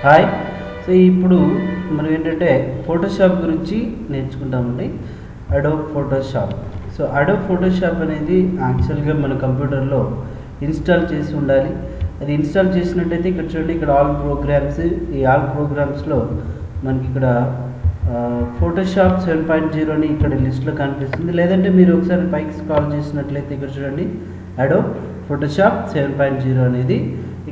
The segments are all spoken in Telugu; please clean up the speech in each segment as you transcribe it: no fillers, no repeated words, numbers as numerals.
హాయ్. సో ఇప్పుడు మనం ఏంటంటే ఫోటోషాప్ గురించి నేర్చుకుంటామండి. Adobe Photoshop. So Adobe Photoshop అనేది యాక్చువల్గా మన కంప్యూటర్లో ఇన్స్టాల్ చేసి ఉండాలి. అది ఇన్స్టాల్ చేసినట్టయితే ఇక్కడ చూడండి, ఇక్కడ ఆల్ ప్రోగ్రామ్స్, ఈ ఆల్ ప్రోగ్రామ్స్లో మనకి ఇక్కడ ఫోటోషాప్ 7.0 అని ఇక్కడ లిస్ట్లో కనిపిస్తుంది. లేదంటే మీరు ఒకసారి పైకి స్క్రాల్ చేసినట్లయితే ఇక్కడ చూడండి, అడోబ్ ఫోటోషాప్ 7.0 అనేది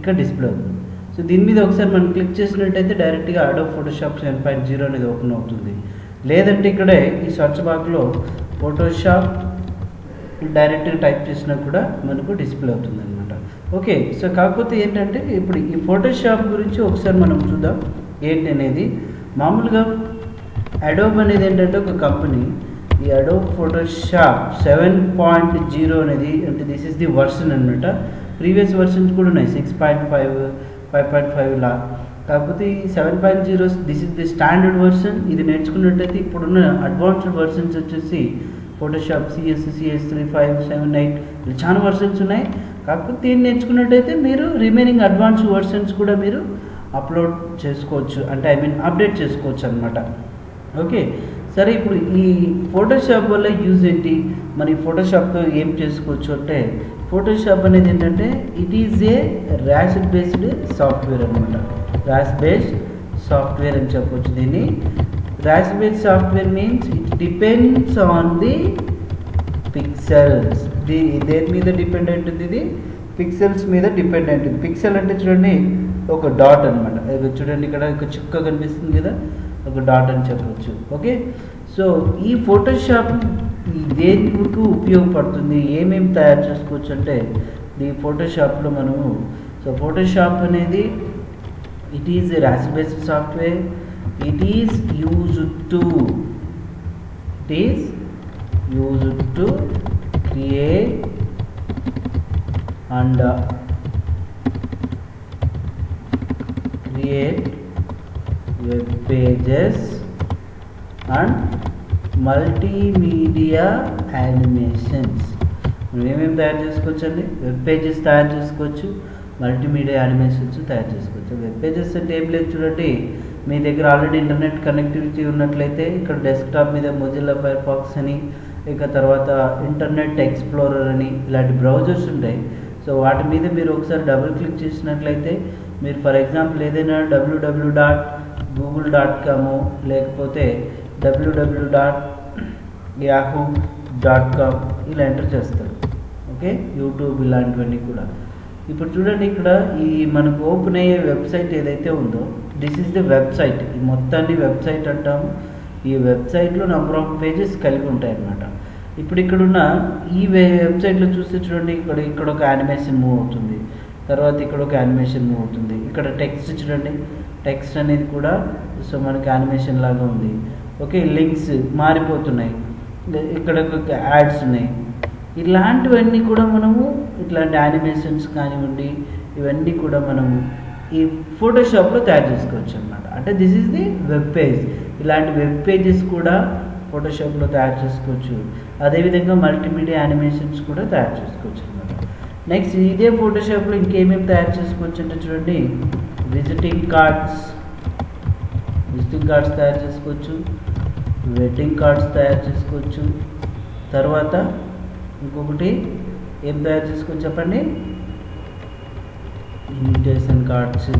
ఇక్కడ డిస్ప్లే అవుతుంది. సో దీని మీద ఒకసారి మనం క్లిక్ చేసినట్టయితే డైరెక్ట్గా అడోబ్ ఫోటోషాప్ 7.0 అనేది ఓపెన్ అవుతుంది. లేదంటే ఇక్కడే ఈ సర్చ్ బాక్స్లో ఫోటోషాప్ డైరెక్ట్గా టైప్ చేసినా కూడా మనకు డిస్ప్లే అవుతుంది అనమాట. ఓకే, సో కాకపోతే ఏంటంటే ఇప్పుడు ఈ ఫోటోషాప్ గురించి ఒకసారి మనం చూద్దాం ఏంటి అనేది. మామూలుగా అడోబ్ అనేది ఏంటంటే ఒక కంపెనీ. ఈ అడోబ్ ఫోటోషాప్ 7.0 అనేది అంటే దిస్ ఈస్ ది వర్షన్ అనమాట. ప్రీవియస్ వర్షన్స్ కూడా ఉన్నాయి, 6.5, 5.5 లా. కాకపోతే ఈ 7.0 this is the standard version. ఇది నేర్చుకున్నట్టయితే ఇప్పుడున్న అడ్వాన్స్డ్ వర్షన్స్ వచ్చేసి ఫోటోషాప్ CS3, 5, 7, 8 ఇలా చాలా వర్షన్స్ ఉన్నాయి. కాకపోతే దీన్ని నేర్చుకున్నట్టయితే మీరు రిమైనింగ్ అడ్వాన్స్డ్ వర్షన్స్ కూడా మీరు అప్లోడ్ చేసుకోవచ్చు, అంటే అప్డేట్ చేసుకోవచ్చు అనమాట. ఓకే, సరే. ఇప్పుడు ఈ ఫోటోషాప్ వల్ల యూజ్ ఏంటి, మరి ఫోటోషాప్తో ఏం చేసుకోవచ్చు అంటే, ఫోటోషాప్ అనేది ఏంటంటే it is a rash based software అనమాట. ర్యాష్ బేస్డ్ సాఫ్ట్వేర్ అని చెప్పవచ్చు దీన్ని. Rash based software means it depends on the pixels. దేని మీద డిపెండెంట్ ఉంది? ఇది పిక్సెల్స్ మీద డిపెండెంట్ ఉంది. పిక్సెల్ అంటే చూడండి ఒక డాట్ అనమాట. చూడండి ఇక్కడ ఒక చుక్క కనిపిస్తుంది కదా, ఒక డాట్ అని చెప్పవచ్చు. ఓకే, సో ఈ ఫోటోషాప్ దేనికి ఉపయోగపడుతుంది, ఏమేమి తయారు చేసుకోవచ్చు అంటే ఈ ఫోటోషాప్లో మనము. సో ఫోటోషాప్ అనేది it is a rash based software. It is used to create and web pages and multimedia animations. మనం ఏమేమి తయారు చేసుకోవచ్చు అండి? వెబ్ పేజెస్ తయారు చేసుకోవచ్చు, మల్టీమీడియా యానిమేషన్స్ తయారు చేసుకోవచ్చు. వెబ్ పేజెస్ అంటే ఏం లేదు, చూడండి మీ దగ్గర ఆల్రెడీ ఇంటర్నెట్ కనెక్టివిటీ ఉన్నట్లయితే ఇక్కడ డెస్క్టాప్ మీద మొజిల్లా ఫైర్ ఫాక్స్ అని, ఇక తర్వాత ఇంటర్నెట్ ఎక్స్ప్లోరర్ అని ఇలాంటి బ్రౌజర్స్ ఉంటాయి. సో వాటి మీద మీరు ఒకసారి డబుల్ క్లిక్ చేసినట్లయితే మీరు ఫర్ ఎగ్జాంపుల్ ఏదైనా www.google.com లేకపోతే www.yahoo.com ఇలా ఎంటర్ చేస్తారు. ఓకే, యూట్యూబ్ ఇలాంటివన్నీ కూడా. ఇప్పుడు చూడండి ఇక్కడ ఈ మనకు ఓపెన్ అయ్యే వెబ్సైట్ ఏదైతే ఉందో దిస్ ఈజ్ ద వెబ్సైట్. ఈ మొత్తాన్ని వెబ్సైట్ అంటాము. ఈ వెబ్సైట్లో నెంబర్ ఆఫ్ పేజెస్ కలిగి ఉంటాయి అన్నమాట. ఇప్పుడు ఇక్కడున్న ఈ వెబ్సైట్లో చూస్తే చూడండి, ఇక్కడ ఒక యానిమేషన్ మూవ్ అవుతుంది, తర్వాత ఇక్కడ ఒక యానిమేషన్ మూవ్ అవుతుంది. ఇక్కడ టెక్స్ట్ చూడండి, టెక్స్ట్ అనేది కూడా సో మనకి యానిమేషన్ లాగా ఉంది. ఓకే, లింక్స్ మారిపోతున్నాయి, ఇక్కడ యాడ్స్ ఉన్నాయి. ఇలాంటివన్నీ కూడా మనము ఇట్లాంటి యానిమేషన్స్ కానివ్వండి ఇవన్నీ కూడా మనము ఈ ఫోటోషాప్లో తయారు చేసుకోవచ్చు అన్నమాట. అంటే this is the web page. ఇలాంటి వెబ్ పేజెస్ కూడా ఫోటోషాప్లో తయారు చేసుకోవచ్చు. అదేవిధంగా మల్టీమీడియా యానిమేషన్స్ కూడా తయారు చేసుకోవచ్చు అన్నమాట. నెక్స్ట్ ఇదే ఫోటోషాప్లో ఇంకేమేమి తయారు చేసుకోవచ్చు అంటే చూడండి, విజిటింగ్ కార్డ్స్ తయారు చేసుకోవచ్చు, వెడ్డింగ్ కార్డ్స్ తయారు చేసుకోవచ్చు. తర్వాత ఇంకొకటి ఏం తయారు చేసుకోవచ్చు చెప్పండి, ఇన్విటేషన్ కార్డ్స్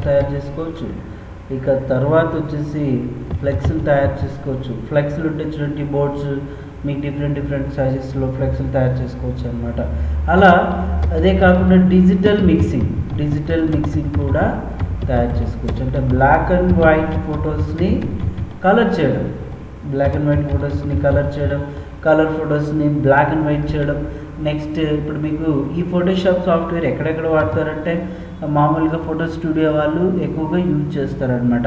తయారు చేసుకోవచ్చు. ఇక తర్వాత వచ్చేసి ఫ్లెక్స్లు తయారు చేసుకోవచ్చు. ఫ్లెక్స్లు ఉంటే చూడండి బోర్డ్స్ మీకు డిఫరెంట్ సైజెస్లో ఫ్లెక్స్లు తయారు చేసుకోవచ్చు అనమాట. అలా అదే కాకుండా డిజిటల్ మిక్సింగ్ కూడా తయారు చేసుకోవచ్చు. అంటే బ్లాక్ అండ్ వైట్ ఫొటోస్ని కలర్ చేయడం, కలర్ ఫొటోస్ని బ్లాక్ అండ్ వైట్ చేయడం. నెక్స్ట్ ఇప్పుడు మీకు ఈ ఫోటోషాప్ సాఫ్ట్వేర్ ఎక్కడెక్కడ వాడతారంటే మామూలుగా ఫోటో స్టూడియో వాళ్ళు ఎక్కువగా యూజ్ చేస్తారనమాట.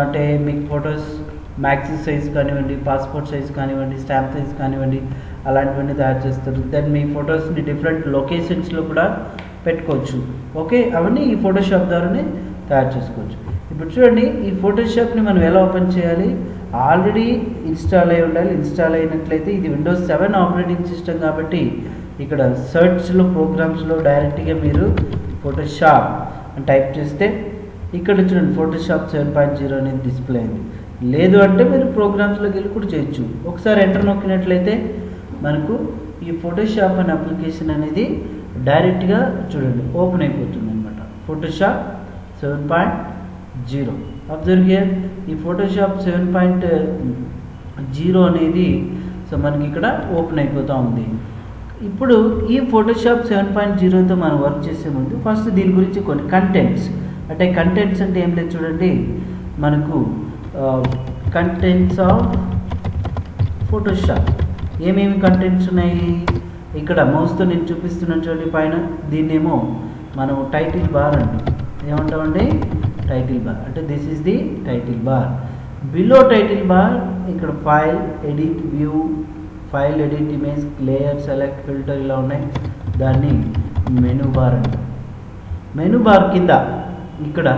అంటే మీకు ఫొటోస్ మ్యాక్సీ సైజ్ కానివ్వండి, పాస్పోర్ట్ సైజ్ కానివ్వండి, స్టాంప్ సైజ్ కానివ్వండి అలాంటివన్నీ తయారు చేస్తారు. దెన్ మీ ఫొటోస్ని డిఫరెంట్ లొకేషన్స్లో కూడా పెట్టుకోవచ్చు. ఓకే, అవన్నీ ఈ ఫోటోషాప్ ద్వారానే తయారు చేసుకోవచ్చు. ఇప్పుడు చూడండి ఈ ఫోటోషాప్ని మనం ఎలా ఓపెన్ చేయాలి, ఆల్రెడీ ఇన్స్టాల్ అయి ఉండాలి. ఇన్స్టాల్ అయినట్లయితే ఇది Windows 7 ఆపరేటింగ్ సిస్టమ్ కాబట్టి ఇక్కడ సెర్చ్లో ప్రోగ్రామ్స్లో డైరెక్ట్గా మీరు ఫోటోషాప్ అని టైప్ చేస్తే ఇక్కడ చూడండి ఫోటోషాప్ 7.0 అనేది డిస్ప్లే అయింది. లేదు అంటే మీరు ప్రోగ్రామ్స్లోకి వెళ్ళి కూడా చేయొచ్చు. ఒకసారి ఎంటర్ నొక్కినట్లయితే మనకు ఈ ఫోటోషాప్ అనే అప్లికేషన్ అనేది డైరెక్ట్గా చూడండి ఓపెన్ అయిపోతుంది అనమాట. Photoshop 7.0 observe here. ఈ ఫోటోషాప్ 7.0 అనేది సో మనకి ఇక్కడ ఓపెన్ అయిపోతూ ఉంది. ఇప్పుడు ఈ ఫోటోషాప్ 7.0తో మనం వర్క్ చేసే ముందు ఫస్ట్ దీని గురించి కొన్ని కంటెంట్స్ అంటే ఏం లేదు చూడండి, మనకు కంటెంట్స్ ఆఫ్ ఫోటోషాప్ ఏమేమి కంటెంట్స్ ఉన్నాయి. ఇక్కడ మౌస్తో నేను చూపిస్తున్నాను చూడండి పైన, దీన్నేమో మనం టైటిల్ బార్ అంటాం. ఏమంటామండి? టైటిల్ బార్ అంటే this is the title bar. Below title bar ఇక్కడ file, edit, view, file, edit, image, layer, select, filter ఇలా ఉన్నాయి. దాన్ని మెనూ బార్ అంటాం. మెనూ బార్ కింద ఇక్కడ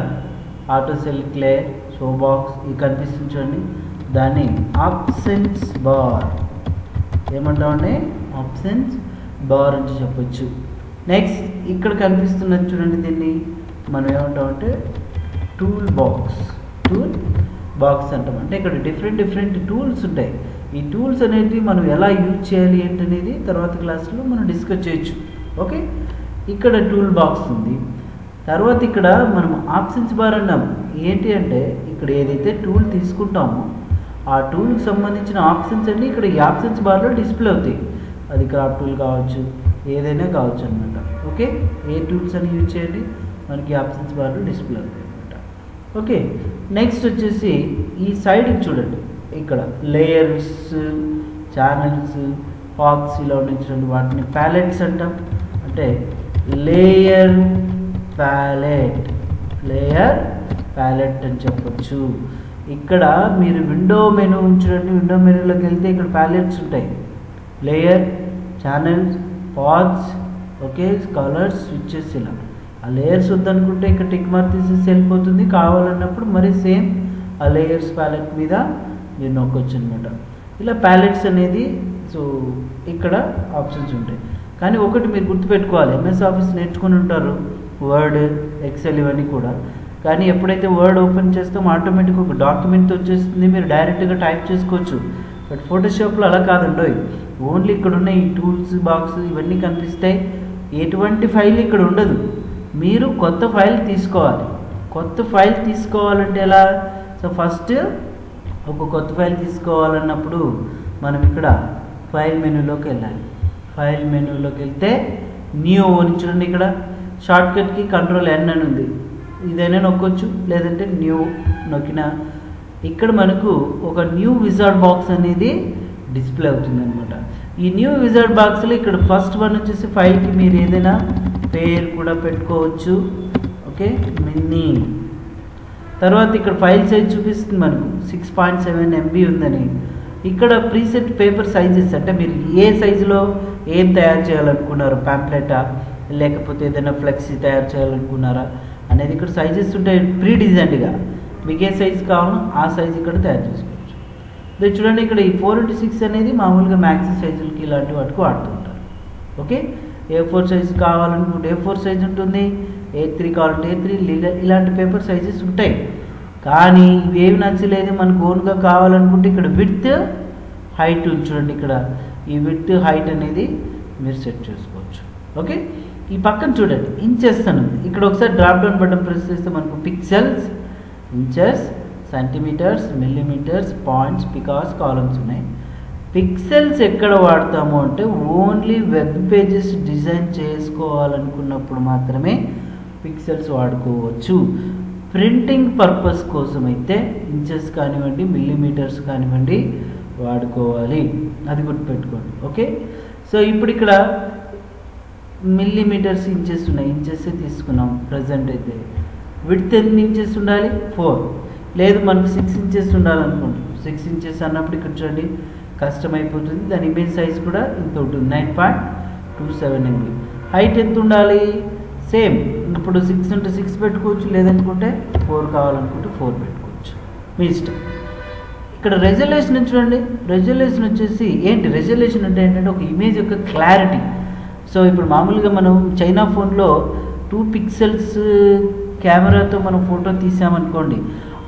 auto select, layer, show box ఇవి కనిపిస్తుంది చూడండి, దాన్ని ఆప్షన్స్ బార్ ఏమంటామండి? ఆప్షన్స్ బార్ అని చెప్పొచ్చు. నెక్స్ట్ ఇక్కడ కనిపిస్తున్నది చూడండి, దీన్ని మనం ఏమంటామంటే టూల్ బాక్స్ అంటాం. అంటే ఇక్కడ డిఫరెంట్ టూల్స్ ఉంటాయి. ఈ టూల్స్ అనేటివి మనం ఎలా యూజ్ చేయాలి ఏంటనేది తర్వాత క్లాస్లో మనం డిస్కస్ చేయొచ్చు. ఓకే, ఇక్కడ టూల్ బాక్స్ ఉంది. తర్వాత ఇక్కడ మనం ఆప్షన్స్ బార్ అన్నాం. ఏంటి అంటే ఇక్కడ ఏదైతే టూల్ తీసుకుంటామో ఆ టూల్కి సంబంధించిన ఆప్షన్స్ అన్నీ ఇక్కడ ఈ ఆప్షన్స్ బార్లో డిస్ప్లే అవుతాయి. అది క్రాప్ టూల్ కావచ్చు, ఏదైనా కావచ్చు అనమాట. ఓకే, ఏ టూల్స్ అని యూజ్ చేయండి మనకి ఆప్షన్స్ బార్లో డిస్ప్లే అవుతాయి అనమాట. ఓకే, నెక్స్ట్ వచ్చేసి ఈ సైడ్కి చూడండి, ఇక్కడ లేయర్స్, ఛానల్స్, పాత్స్ ఇలా ఉన్నాయి చూడండి, వాటిని ప్యాలెట్స్ అంటాం. అంటే లేయర్ ప్యాలెట్ అని చెప్పొచ్చు. ఇక్కడ మీరు విండో మెనూ చూడండి, విండో మెనూలోకి వెళ్తే ఇక్కడ ప్యాలెట్స్ ఉంటాయి. Layer, channels, paths, okay, colours, switches ఇలా. ఆ లేయర్స్ వద్దనుకుంటే ఇక్కడ టిక్ మార్క్ తీసేసి వెళ్ళిపోతుంది. కావాలన్నప్పుడు మరి సేమ్ ఆ లేయర్స్ ప్యాలెట్ మీద మీరు నొక్కొచ్చు అనమాట. ఇలా ప్యాలెట్స్ అనేది సో ఇక్కడ ఆప్షన్స్ ఉంటాయి. కానీ ఒకటి మీరు గుర్తుపెట్టుకోవాలి, ఎంఎస్ ఆఫీస్ నేర్చుకుని ఉంటారు, వర్డ్, ఎక్సెల్ ఇవన్నీ కూడా. కానీ ఎప్పుడైతే వర్డ్ ఓపెన్ చేస్తామో ఆటోమేటిక్గా ఒక డాక్యుమెంట్ వచ్చేస్తుంది, మీరు డైరెక్ట్గా టైప్ చేసుకోవచ్చు. బట్ ఫోటోషాప్లో అలా కాదండి, ఓన్లీ ఇక్కడ ఉన్న ఈ టూల్స్ బాక్స్ ఇవన్నీ కనిపిస్తాయి. ఎటువంటి ఫైల్ ఇక్కడ ఉండదు. మీరు కొత్త ఫైల్ తీసుకోవాలి. కొత్త ఫైల్ తీసుకోవాలంటే ఎలా? సో ఫస్ట్ ఒక కొత్త ఫైల్ తీసుకోవాలన్నప్పుడు మనం ఇక్కడ ఫైల్ మెనూలోకి వెళ్ళాలి. ఫైల్ మెనూలోకి వెళ్తే న్యూ అని చూడండి, ఇక్కడ షార్ట్కట్కి Ctrl+N అని ఉంది, ఇదైనా నొక్కొచ్చు, లేదంటే న్యూ నొక్కిన ఇక్కడ మనకు ఒక న్యూ విజార్డ్ బాక్స్ అనేది డిస్ప్లే అవుతుంది అనమాట. ఈ న్యూ విజార్డ్ బాక్స్లో ఇక్కడ ఫస్ట్ వన్ వచ్చేసి ఫైల్కి మీరు ఏదైనా పేరు కూడా పెట్టుకోవచ్చు. Okay, mini. తర్వాత ఇక్కడ ఫైల్ సైజ్ చూపిస్తుంది మనకు 6.7 MB ఉందని. ఇక్కడ ప్రీసెట్ పేపర్ సైజెస్ అంటే మీరు ఏ సైజులో ఏం తయారు చేయాలనుకున్నారు, ప్యాంప్లెటా లేకపోతే ఏదైనా ఫ్లెక్సీ తయారు చేయాలనుకున్నారా అనేది ఇక్కడ సైజెస్ ఉంటాయి ప్రీ డిజైన్డ్గా. మీకు ఏ సైజు కావాలో ఆ సైజు ఇక్కడ తయారు చేసుకోవచ్చు. ఇది చూడండి, ఇక్కడ ఈ 4:6 అనేది మామూలుగా మ్యాక్సీ సైజులకి ఇలాంటి వాటికి వాడుతుంటారు. ఓకే, A4 సైజు కావాలనుకుంటే A4 సైజు ఉంటుంది, A3 కావాలంటే A3 ఇలాంటి పేపర్ సైజెస్ ఉంటాయి. కానీ ఇవేవి నచ్చలేదు మనకు ఓన్గా కావాలనుకుంటే ఇక్కడ విడ్త్, హైట్ చూడండి, ఇక్కడ ఈ విడ్త్, హైట్ అనేది మీరు సెట్ చేసుకోవచ్చు. ఓకే, ఈ పక్కన చూడండి ఇంచెస్ అని ఉంది. ఇక్కడ ఒకసారి డ్రాప్ డౌన్ బటన్ ప్రెస్ చేస్తే మనకు pixels, inches, centimetres, millimetres, points, picas, columns ఉన్నాయి. పిక్సెల్స్ ఎక్కడ వాడతాము అంటే ఓన్లీ వెబ్ పేజెస్ డిజైన్ చేసుకోవాలనుకున్నప్పుడు మాత్రమే పిక్సెల్స్ వాడుకోవచ్చు. ప్రింటింగ్ పర్పస్ కోసం అయితే ఇంచెస్ కానివ్వండి, మిల్లీమీటర్స్ కానివ్వండి వాడుకోవాలి, అది గుర్తుపెట్టుకోండి. ఓకే, సో ఇప్పుడు ఇక్కడ మిల్లీమీటర్స్, ఇంచెస్ ఉన్నాయి, ఇంచెస్ తీసుకున్నాం ప్రజెంట్ అయితే. విడ్త్ ఎన్ని ఇంచెస్ ఉండాలి? 4. లేదు మనకు 6 ఇంచెస్ ఉండాలనుకోండి, 6 ఇంచెస్ అన్నప్పుడు ఇక్కడ చూడండి కష్టం అయిపోతుంది. దాని ఇమేజ్ సైజ్ కూడా ఇంత ఉంటుంది, 9.27 MB. హైట్ ఎంత ఉండాలి? సేమ్, ఇప్పుడు 6 ఉంటే 6 పెట్టుకోవచ్చు, లేదనుకుంటే 4 కావాలనుకుంటే 4 పెట్టుకోవచ్చు, మీ ఇష్టం. ఇక్కడ రెజల్యూషన్ చూడండి, రెజల్యూషన్ వచ్చేసి ఏంటి? రెజల్యూషన్ అంటే ఏంటంటే ఒక ఇమేజ్ యొక్క క్లారిటీ. సో ఇప్పుడు మామూలుగా మనం చైనా ఫోన్లో 2 పిక్సెల్స్ కెమెరాతో మనం ఫోటో తీసామనుకోండి,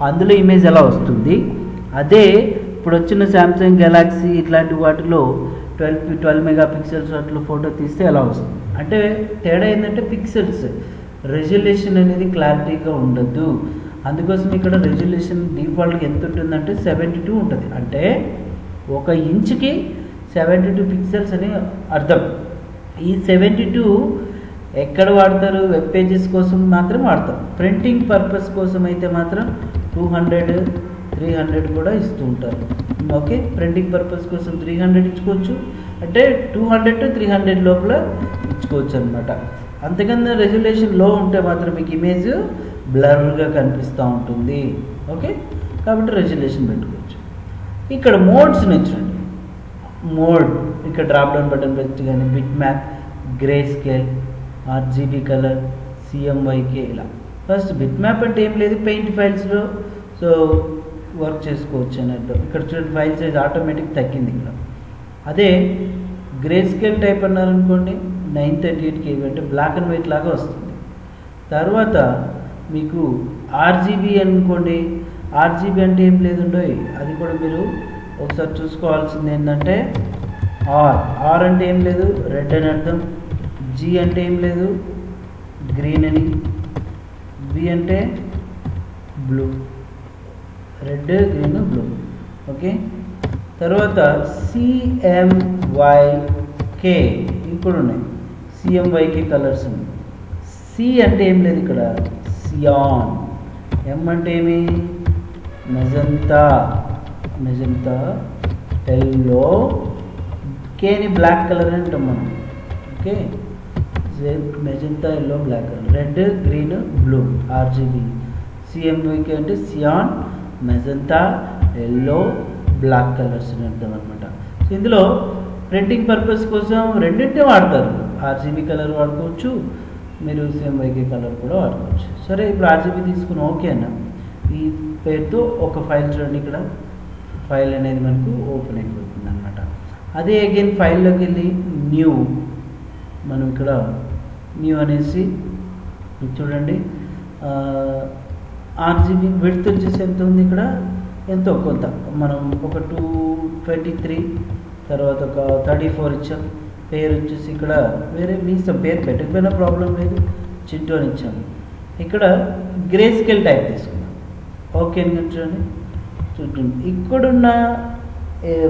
అందులో ఇమేజ్ ఎలా వస్తుంది, అదే ఇప్పుడు వచ్చిన శాంసంగ్ గెలాక్సీ ఇట్లాంటి వాటిలో 12 మెగా పిక్సెల్స్ వాటిలో ఫోటో తీస్తే ఎలా వస్తుంది అంటే తేడా ఏంటంటే పిక్సెల్స్ రెజల్యూషన్ అనేది క్లారిటీగా ఉండదు. అందుకోసం ఇక్కడ రెజల్యూషన్ డిఫాల్ట్గా ఎంత ఉంటుందంటే 72 ఉంటుంది. అంటే 1 ఇంచుకి 72 పిక్సెల్స్ అని అర్థం. ఈ 72 ఎక్కడ వాడతారు? వెబ్ పేజెస్ కోసం మాత్రం వాడతాం. ప్రింటింగ్ పర్పస్ కోసం అయితే మాత్రం 200, 300 కూడా ఇస్తూ ఉంటారు. ఓకే, ప్రింటింగ్ పర్పస్ కోసం 300 ఇచ్చుకోవచ్చు, అంటే 200 to 300 లోపల ఇచ్చుకోవచ్చు అనమాట. అంతకన్నా రెజల్యూషన్ లో ఉంటే మాత్రం మీకు ఇమేజ్ బ్లర్గా కనిపిస్తూ ఉంటుంది. ఓకే, కాబట్టి రెజల్యూషన్ పెట్టుకోవచ్చు. ఇక్కడ మోడ్స్ నచ్చండి. మోడ్ ఇక్కడ డ్రాప్ డౌన్ బటన్ పెట్టి కానీ bit map, grey scale, RGB colour, CMYK ఇలా. ఫస్ట్ బిట్ మ్యాప్ అంటే ఏం లేదు, పెయింట్ ఫైల్స్లో సో వర్క్ చేసుకోవచ్చు అన్నట్టు. ఇక్కడ చూడండి ఫైల్ సైజ్ ఆటోమేటిక్ తగ్గింది ఇక్కడ. అదే గ్రే స్కేల్ టైప్ అన్నారనుకోండి 938 KB అంటే బ్లాక్ అండ్ వైట్ లాగా వస్తుంది. తర్వాత మీకు RGB అనుకోండి, RGB అంటే ఏం లేదుండో, అది కూడా మీరు ఒకసారి చూసుకోవాల్సింది ఏంటంటే ఆర్ అంటే ఏం లేదు రెడ్ అని అర్థం, G అంటే ఏం లేదు గ్రీన్ అని, B అంటే blue, red green blue. Okay, తర్వాత CMYK ఇప్పుడు ఉన్నాయి, CMYK కలర్స్ ఉన్నాయి. C అంటే ఏం లేదు ఇక్కడ సియాన్, M అంటే ఏమి మెజంతా, ఎల్లో, Kని బ్లాక్ కలర్ అంటాం మనం. Okay, magenta, yellow, black colour, red, green, blue, RGB. CMYK అంటే cyan, magenta, yellow, black colours అని అర్థం అనమాట. సో ఇందులో ప్రింటింగ్ పర్పస్ కోసం రెండింటినీ వాడతారు. RGB కలర్ వాడుకోవచ్చు, మీరు CMYK కలర్ కూడా వాడుకోవచ్చు. సరే, ఇప్పుడు RGB తీసుకుని ఓకే అన్న. ఈ పేరుతో ఒక ఫైల్ చూడండి, ఇక్కడ ఫైల్ అనేది మనకు ఓపెన్ అయిపోతుంది అనమాట. అదే అగైన్ ఫైల్లోకి వెళ్ళి న్యూ, మనం ఇక్కడ న్యూ అనేసి చూడండి RGB విడ్త్ వచ్చేసి ఎంత ఉంది ఇక్కడ, ఎంతో కొంత మనం ఒక 223, తర్వాత ఒక 34 ఇచ్చాం. పేరు వచ్చేసి ఇక్కడ వేరే మీ పేరు పెట్టకపోయినా ప్రాబ్లం లేదు, చింటూ అని ఇచ్చాము. ఇక్కడ గ్రే స్కేల్ టైప్ తీసుకున్నాం. ఓకే అని చూడండి, చూడండి ఇక్కడున్న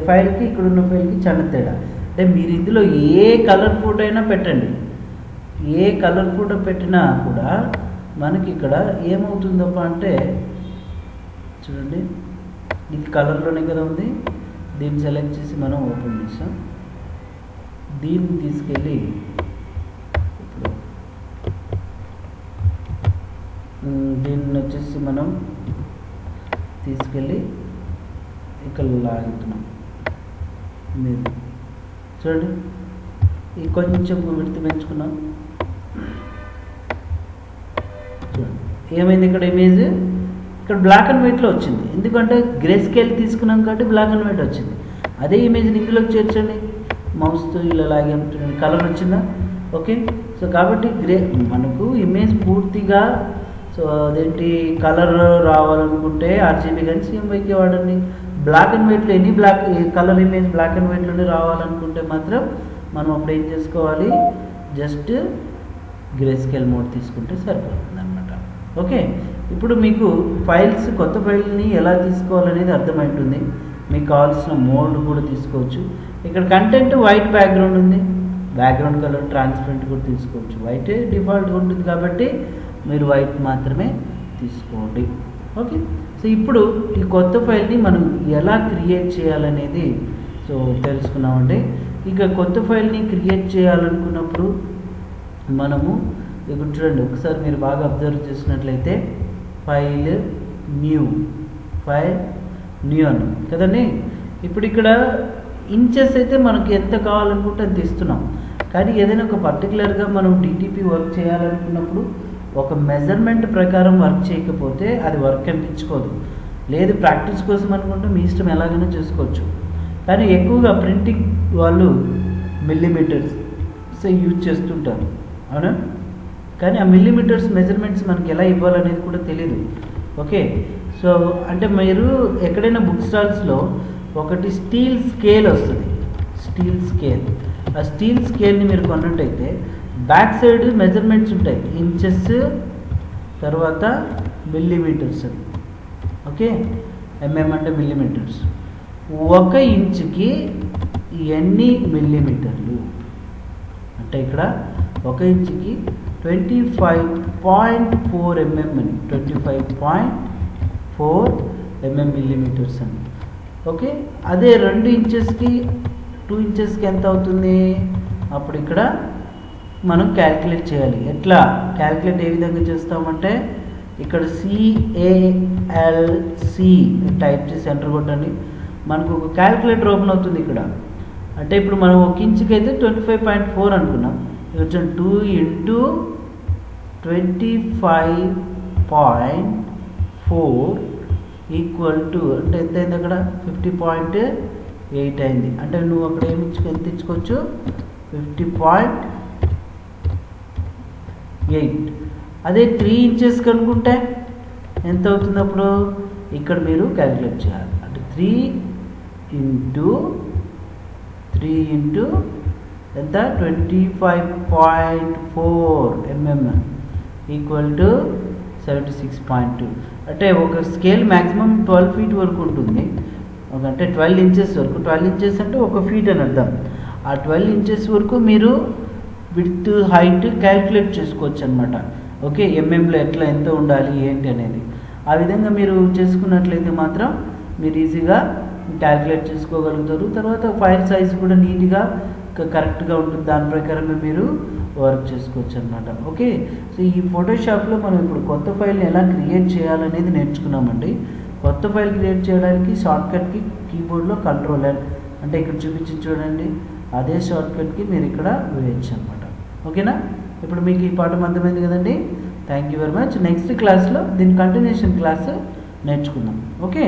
ఫైల్కి ఇక్కడున్న ఫైల్కి చాలా తేడా. అంటే మీరు ఇందులో ఏ కలర్ ఫోటో అయినా పెట్టండి, ఏ కలర్ ఫోటో పెట్టినా కూడా మనకి ఇక్కడ ఏమవుతుందప్ప అంటే చూడండి, ఇది కలర్లోనే కదా ఉంది, దీన్ని సెలెక్ట్ చేసి మనం ఓపెన్ చేసాం. దీన్ని తీసుకెళ్ళి ఇప్పుడు దీన్ని వచ్చేసి మనం తీసుకెళ్ళి ఇక్కడ లాగుతున్నాం. మీరు చూడండి, ఈ కొంచెం విడత పెంచుకున్నాం. చూడండి ఏమైంది, ఇక్కడ ఇమేజ్ ఇక్కడ బ్లాక్ అండ్ వైట్లో వచ్చింది. ఎందుకంటే గ్రే స్కేల్ తీసుకున్నాం కాబట్టి బ్లాక్ అండ్ వైట్ వచ్చింది. అదే ఇమేజ్ని ఇందులోకి చేర్చండి, మౌస్తో ఇలా లాగే కలర్ వచ్చిందా. ఓకే, సో కాబట్టి మనకు ఇమేజ్ పూర్తిగా సో అదేంటి కలర్ రావాలనుకుంటే RGB కానీ CMYK వాడండి. బ్లాక్ అండ్ వైట్లో any black colour image black and వైట్లోనే రావాలనుకుంటే మాత్రం మనం అప్పుడు ఏం చేసుకోవాలి, జస్ట్ గ్రే స్కేల్ మోడ్ తీసుకుంటే సరిపోతుంది అనమాట. ఓకే, ఇప్పుడు మీకు ఫైల్స్ కొత్త ఫైల్ని ఎలా తీసుకోవాలనేది అర్థమవుతుంది. మీకు కావాల్సిన మోడ్ కూడా తీసుకోవచ్చు. ఇక్కడ కంటెంట్ వైట్ బ్యాక్గ్రౌండ్ ఉంది, బ్యాక్గ్రౌండ్ కలర్ ట్రాన్స్పరెంట్ కూడా తీసుకోవచ్చు. వైటే డిఫాల్ట్గా ఉంటుంది కాబట్టి మీరు వైట్ మాత్రమే తీసుకోండి. ఓకే, సో ఇప్పుడు ఈ కొత్త ఫైల్ని మనం ఎలా క్రియేట్ చేయాలనేది సో తెలుసుకున్నామండి. ఇక కొత్త ఫైల్ని క్రియేట్ చేయాలనుకున్నప్పుడు మనము ఇక్కడ చూడండి, ఒకసారి మీరు బాగా అబ్జర్వ్ చేసినట్లయితే ఫైల్ న్యూ అని కదండి. ఇప్పుడు ఇక్కడ ఇంచెస్ అయితే మనకి ఎంత కావాలనుకుంటే అంత ఇస్తున్నాం. కానీ ఏదైనా ఒక పర్టికులర్గా మనం DTP వర్క్ చేయాలనుకున్నప్పుడు ఒక మెజర్మెంట్ ప్రకారం వర్క్ చేయకపోతే అది వర్క్ అనిపించుకోదు. లేదు ప్రాక్టీస్ కోసం అనుకుంటే మీ ఇష్టం ఎలాగైనా చేసుకోవచ్చు. కానీ ఎక్కువగా ప్రింటింగ్ వాళ్ళు మిల్లీమీటర్స్ యూజ్ చేస్తుంటారు, అవునా. కానీ ఆ మిల్లీమీటర్స్ మెజర్మెంట్స్ మనకి ఎలా ఇవ్వాలనేది కూడా తెలియదు. ఓకే, సో అంటే మీరు ఎక్కడైనా బుక్ స్టాల్స్లో ఒకటి స్టీల్ స్కేల్ వస్తుంది, స్టీల్ స్కేల్. ఆ స్టీల్ స్కేల్ని మీరు కొన్నట్టయితే బ్యాక్ సైడ్ మెజర్మెంట్స్ ఉంటాయి, ఇంచెస్ తర్వాత మిల్లీమీటర్స్. ఓకే, ఎంఎం అంటే మిల్లీమీటర్స్. 1 ఇంచుకి ఎన్ని మిల్లీమీటర్లు అంటే ఇక్కడ 1 ఇంచుకి 25.4 mm అని, 25.4 mm మిల్లీమీటర్స్ అని. ఓకే, అదే 2 ఇంచెస్కి 2 ఇంచెస్కి ఎంత అవుతుంది? అప్పుడు ఇక్కడ మనం క్యాల్కులేట్ చేయాలి. ఎట్లా క్యాల్కులేట్ ఏ విధంగా చేస్తామంటే ఇక్కడ CALC టైప్ చేసి ఎంటర్ కొట్టండి, మనకు ఒక క్యాల్కులేటర్ ఓపెన్ అవుతుంది ఇక్కడ. అంటే ఇప్పుడు మనం 1 ఇంచుకి అయితే 25.4 అనుకున్నాం, ఇక్కడ 2 × 25.4 ఈక్వల్ టు అంటే ఎంత అయింది అక్కడ 50.8 అయింది. అంటే నువ్వు అక్కడ ఎంత ఇచ్చుకోవచ్చు 50.8. అదే 3 ఇంచెస్ కనుక్కుంటే ఎంత అవుతుంది? అప్పుడు ఇక్కడ మీరు క్యాలిక్యులేట్ చేయాలి. అంటే 3 × ఎంత 25.4 mm ఈక్వల్ టు 76.2. అంటే ఒక స్కేల్ మ్యాక్సిమం 12 feet వరకు ఉంటుంది, అంటే 12 inches వరకు. 12 inches అంటే 1 feet అని అర్థం. ఆ 12 inches వరకు మీరు విడ్త్ హైట్ క్యాల్కులేట్ చేసుకోవచ్చు అనమాట. ఓకే, ఎంఎంలో ఎట్లా ఎంత ఉండాలి ఏంటి అనేది. ఆ విధంగా మీరు చేసుకున్నట్లయితే మాత్రం మీరు ఈజీగా క్యాల్కులేట్ చేసుకోగలుగుతారు. తర్వాత ఫైల్ సైజ్ కూడా నీట్గా కరెక్ట్గా ఉంటుంది, దాని ప్రకారమే మీరు వర్క్ చేసుకోవచ్చు అనమాట. ఓకే, సో ఈ ఫోటోషాప్లో మనం ఇప్పుడు కొత్త ఫైల్ని ఎలా క్రియేట్ చేయాలనేది నేర్చుకున్నామండి. కొత్త ఫైల్ క్రియేట్ చేయడానికి షార్ట్కట్కి కీబోర్డ్లో Ctrl+L అంటే ఇక్కడ చూపించి చూడండి, అదే షార్ట్కట్కి మీరు ఇక్కడ వేయచ్చు అనమాట. ఓకేనా, ఇప్పుడు మీకు ఈ పాఠం అర్థమైంది కదండి. Thank you very much. Next క్లాస్లో దీని కంటిన్యూషన్ క్లాస్ నేర్చుకుందాం. ఓకే.